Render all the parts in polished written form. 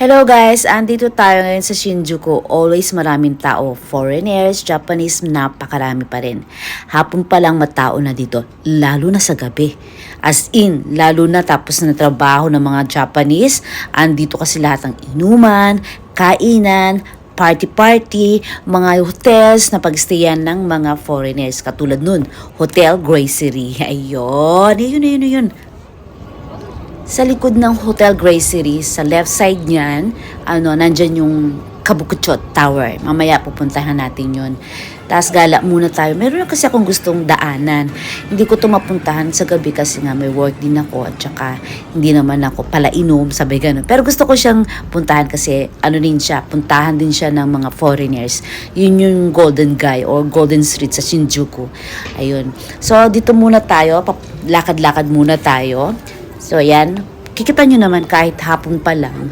Hello guys, andito tayo ngayon sa Shinjuku. Always maraming tao. Foreigners, Japanese, napakarami pa rin. Hapon pa lang matao na dito, lalo na sa gabi. As in, lalo na tapos na trabaho ng mga Japanese, andito kasi lahat ng inuman, kainan, party-party, mga hotels na pagstayan ng mga foreigners. Katulad nun, Hotel Gracery. Ayun. Sa likod ng Hotel Gracery, sa left side niyan, nandyan yung Kabukicho Tower. Mamaya pupuntahan natin yun. Tapos gala muna tayo. Meron na kasi akong gustong daanan. Hindi ko ito mapuntahan sa gabi kasi nga may work din ako at saka hindi naman ako palainom, sabay ganun. Pero gusto ko siyang puntahan kasi puntahan din siya ng mga foreigners. Yun yung Golden Guy or Golden Street sa Shinjuku. Ayun. So dito muna tayo, lakad-lakad muna tayo. So, ayan. Kikita nyo naman kahit hapon pa lang,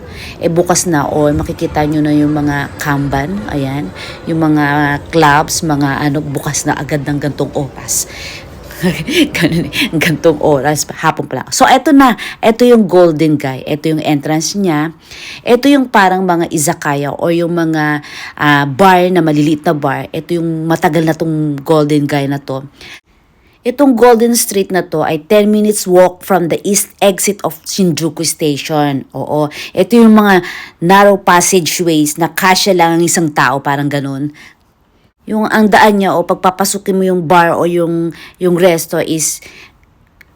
bukas na o makikita nyo na yung mga kamban. Ayan. Yung mga clubs, bukas na agad ng gantong oras. Gantong oras, hapon pa lang. So, eto na. Eto yung Golden Guy. Eto yung entrance niya. Eto yung parang mga izakaya o yung mga bar na maliliit na bar. Eto yung matagal na tong Golden Guy na to. Itong Golden Street na to ay 10 minutes walk from the east exit of Shinjuku Station. Oo. Ito yung mga narrow passageways na kasya lang ang isang tao, parang ganun. Yung ang daan niya o pagpapasukin mo yung bar o yung resto is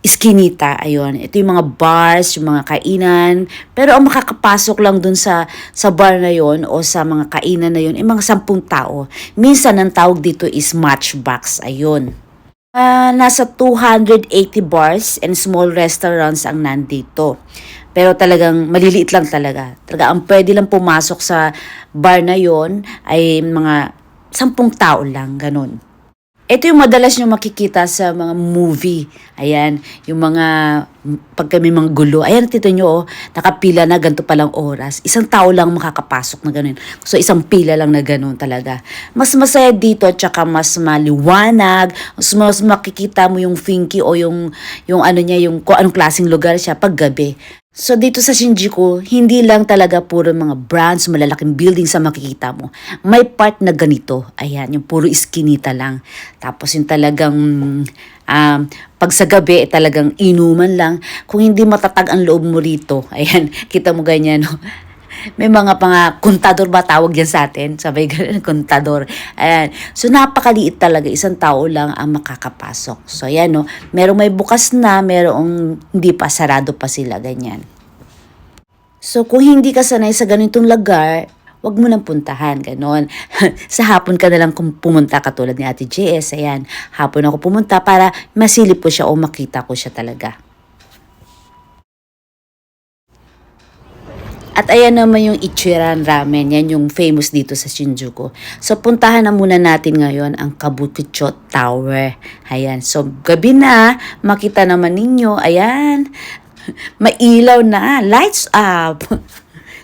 iskinita. Ayun. Ito yung mga bars, yung mga kainan. Pero ang makakapasok lang dun sa bar na yon o sa mga kainan na yon ay mga 10 tao. Minsan ang tawag dito is matchbox. Ayun. Nasa 280 bars and small restaurants ang nandito. Pero talagang maliliit lang talaga. Ang pwede lang pumasok sa bar na yon ay mga 10 tao lang, ganun. Ito yung madalas nyo makikita sa mga movie. Ayan, yung mga, pag kami mga gulo. Ayan, tito nyo, nakapila na ganito palang oras. Isang tao lang makakapasok na ganun. So, isang pila lang na ganun talaga. Mas masaya dito at saka mas maliwanag. Mas makikita mo yung Finky o yung kung anong klaseng lugar siya pag gabi. So dito sa Shinjuku, hindi lang talaga puro mga brands, malalaking buildings sa makikita mo. May part na ganito. Ayan, yung puro iskinita lang. Tapos yung talagang pag sa gabi, talagang inuman lang. Kung hindi matatag ang loob mo rito, ayan, kita mo ganyan, no? May mga kontador ba tawag yan sa atin? Sabay ganun, kontador. Ayan. So, napakaliit talaga. Isang tao lang ang makakapasok. So, ayan, no? Merong may bukas na, merong hindi pa, sarado pa sila, ganyan. So, kung hindi ka sanay sa ganitong lugar, wag mo nang puntahan, ganon. Sa hapon ka na lang kung pumunta katulad ni Ate JS, ayan. Hapon ako pumunta para masilip ko siya o makita ko siya talaga. At ayan naman yung Ichiran Ramen. Yan yung famous dito sa Shinjuku. So, puntahan na muna natin ngayon ang Kabukicho Tower. Ayan. So, gabi na. Makita naman ninyo. Ayan. Mailaw na. Lights up.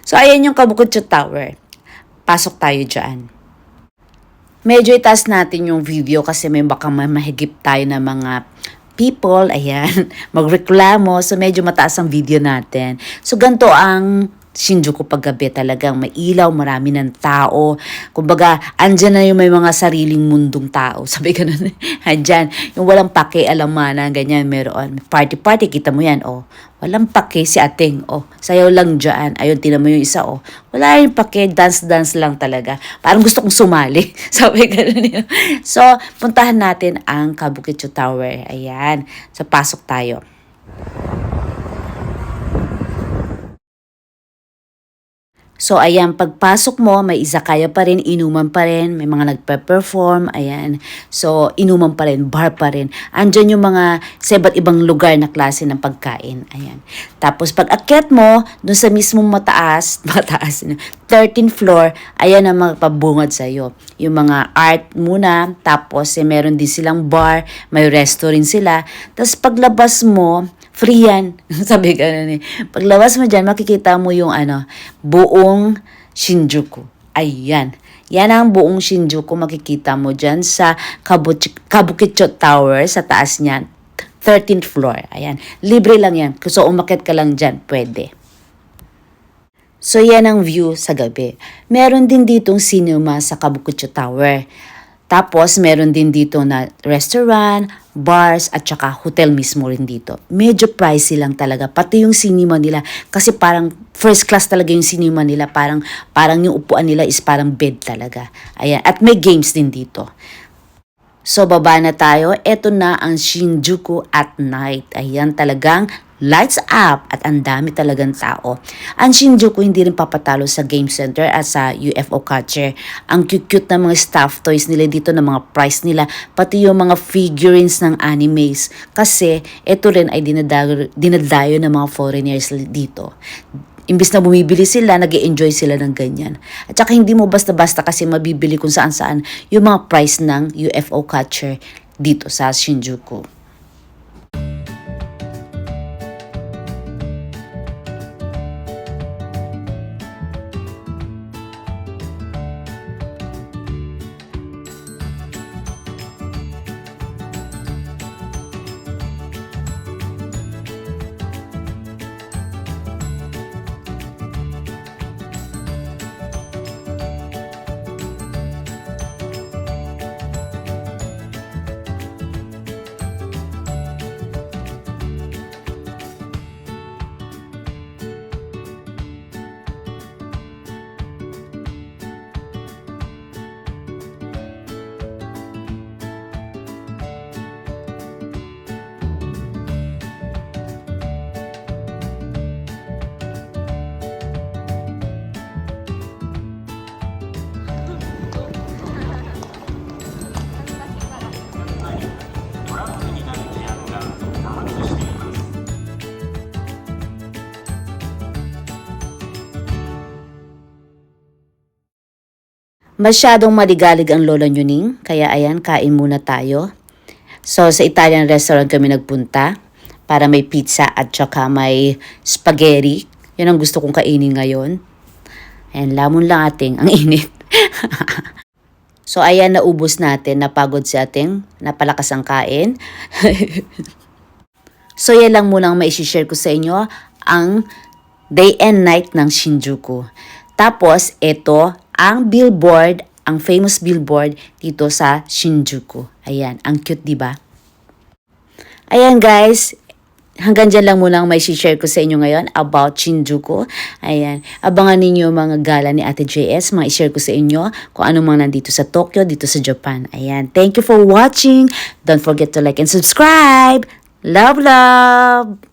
So, ayan yung Kabukicho Tower. Pasok tayo dyan. Medyo itaas natin yung video kasi may baka mahigip tayo na mga people. Ayan. Magreklamo. So, medyo mataas ang video natin. So, ganito ang Shinjuku paggabi, talagang may ilaw, marami ng tao. Kumbaga, andyan na yung may mga sariling mundong tao. Sabi ka nun, andyan, yung walang pakialamanan, ganyan, meron. Party-party, kita mo yan, oh. Walang pake si ating, oh. Sayaw lang dyan. Ayun, tinan mo yung isa, oh. Wala yung pake, dance-dance lang talaga. Parang gusto kong sumali. Sabi ka nun. So, puntahan natin ang Kabukicho Tower. Ayan. So, pasok tayo. So, ayan, pagpasok mo, may izakaya pa rin, inuman pa rin, may mga nagpe-perform, ayan. So, inuman pa rin, bar pa rin. Andyan yung mga sa iba't ibang lugar na klase ng pagkain, ayan. Tapos, pag akyat mo, dun sa mismong mataas, 13th floor, ayan ang magpabungad sa'yo. Yung mga art muna, tapos meron din silang bar, may restaurant sila. Tapos, paglabas mo, free yan. Sabi ka na paglabas mo dyan, makikita mo yung buong Shinjuku. Ayan. Yan ang buong Shinjuku. Makikita mo dyan sa Kabukicho Tower, sa taas niyan. 13th floor. Ayan. Libre lang yan. So, umakyat ka lang dyan. Pwede. So yan ang view sa gabi. Meron din ditong cinema sa Kabukicho Tower. Tapos meron din dito na restaurant, bars at saka hotel mismo rin dito. Medyo pricey lang talaga. Pati yung cinema nila kasi parang first class talaga yung cinema nila. Parang yung upuan nila is parang bed talaga. Ayan. At may games din dito. So, baba na tayo. Ito na ang Shinjuku at night. Ayan, talagang lights up at ang dami talagang tao. Ang Shinjuku hindi rin papatalo sa game center at sa UFO catcher. Ang cute-cute na mga stuffed toys nila dito, na mga price nila, pati yung mga figurines ng animes. Kasi ito rin ay dinadayo ng mga foreigners dito. Imbis na bumibili sila, nag-enjoy sila ng ganyan. At saka hindi mo basta-basta kasi mabibili kung saan-saan yung mga price ng UFO catcher dito sa Shinjuku. Masyadong maligalig ang Lola Nyuning, kaya ayan, kain muna tayo. So, sa Italian restaurant kami nagpunta para may pizza at saka may spaghetti. Yun ang gusto kong kainin ngayon. Ayan, lamon lang ating, ang init. So, ayan, naubos natin, napagod si ating, napalakas ang kain. So, yan lang muna ang maishishare ko sa inyo, ang day and night ng Shinjuku. Tapos, ito, ang billboard, ang famous billboard dito sa Shinjuku. Ayan, ang cute, di ba? Ayan guys, hanggang dyan lang muna ang may share ko sa inyo ngayon about Shinjuku. Ayan, abangan ninyo mga gala ni Ate JS, mga i-share ko sa inyo kung ano mga nandito sa Tokyo, dito sa Japan. Ayan, thank you for watching. Don't forget to like and subscribe. Love, love!